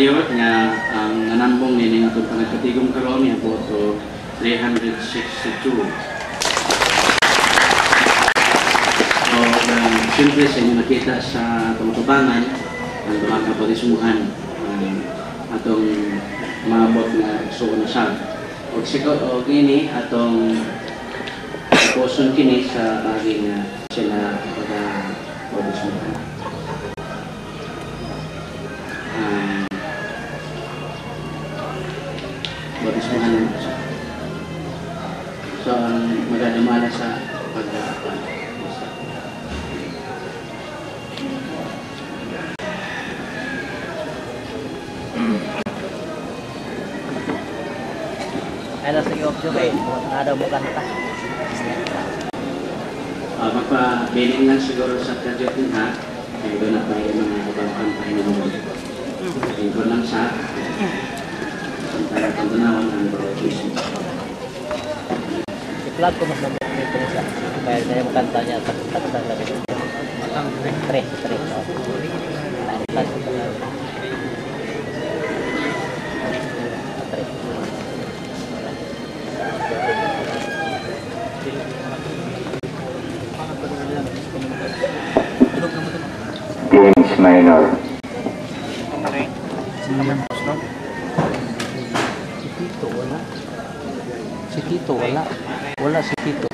Bayot nga ang nanambong nini nga itong panagkatigong karoon niya po to 362. So, siyempre sa inyo nakita sa tumatubangan ang mga kapatismuhan atong maabot na suko na siya. O gini atong poson kini sa bagay nga sila pagkapatismuhan. Batismuhan naman siya. So, ang magdadamana sa pagkapan. Ano sa iyo, Jumay? Nadaw mo kanta? Magpabiling lang siguro sa kadyotin ha. Kaya doon na tayo mga ibang kampahin na naman. Ito lang sa ang tanawan ng broadcast. I-plug ko mas naman ito siya. Kaya na yung kanta niya sa labi. Ang 3. James Minor. Si Tito wala. Wala si Tito.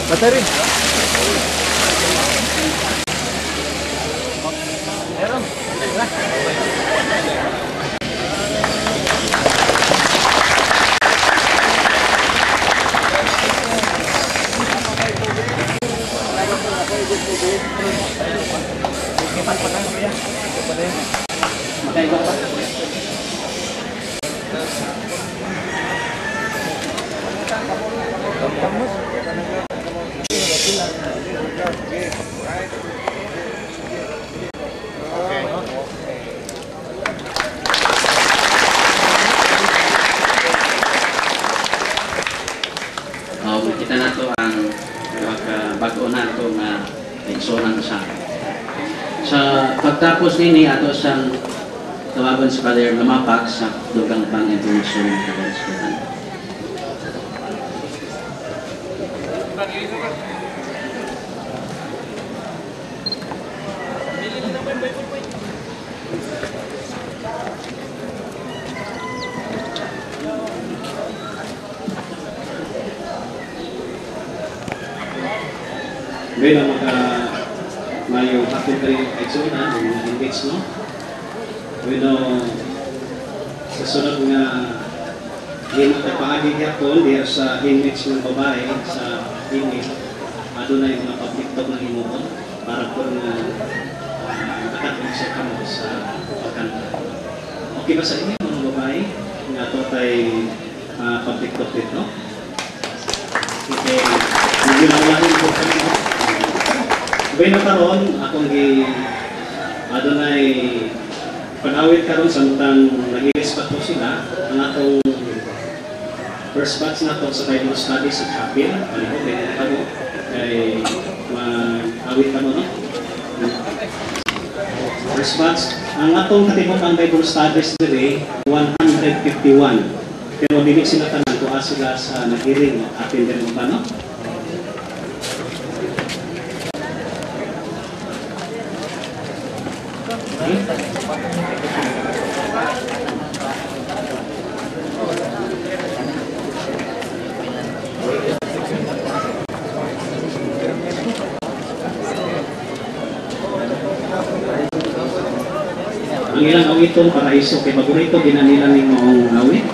Battery. Kita na to ang bago na ito na eksonan sa pagtapos nini ato sang tawagan sa Father Lamapak sa dugang pang informasyon ng kabalisuhan. Ngayon mayong hapon kayo kaigsunan ang mga inmates, no? Ngayon sa sunod nga paagi hapon diya sa inmates ng babae sa inmate na yung mga pag-tiktok ng imuon para po nga makakatulong sa kamo sa pagkanta. Okay ba sa inyo mga babae nga ito tayo pag-tiktok dito? Okay, hindi lang po kami. Kaya nakaroon, akong adonay panawit karon sa mutang nag-i-respat po sila ang atong first batch na to sa Bible study sa chapel. Palihog, kaya kamo kay mag-awit kamo, no? First batch, Ang atong katibukan Bible Studies diri 151. Pero dili sila tanan tuwa sila sa nagiring atin din mo no? Ang ilang awiton paraiso kay paborito ginanila ni moong awit.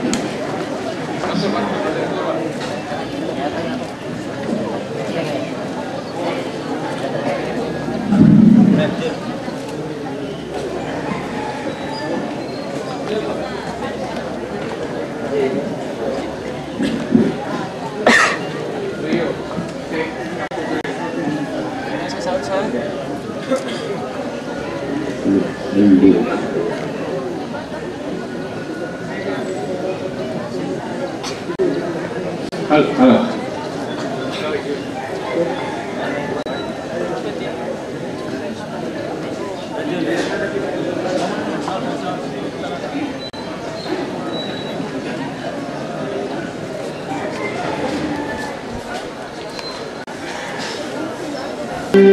Hindi. Halo.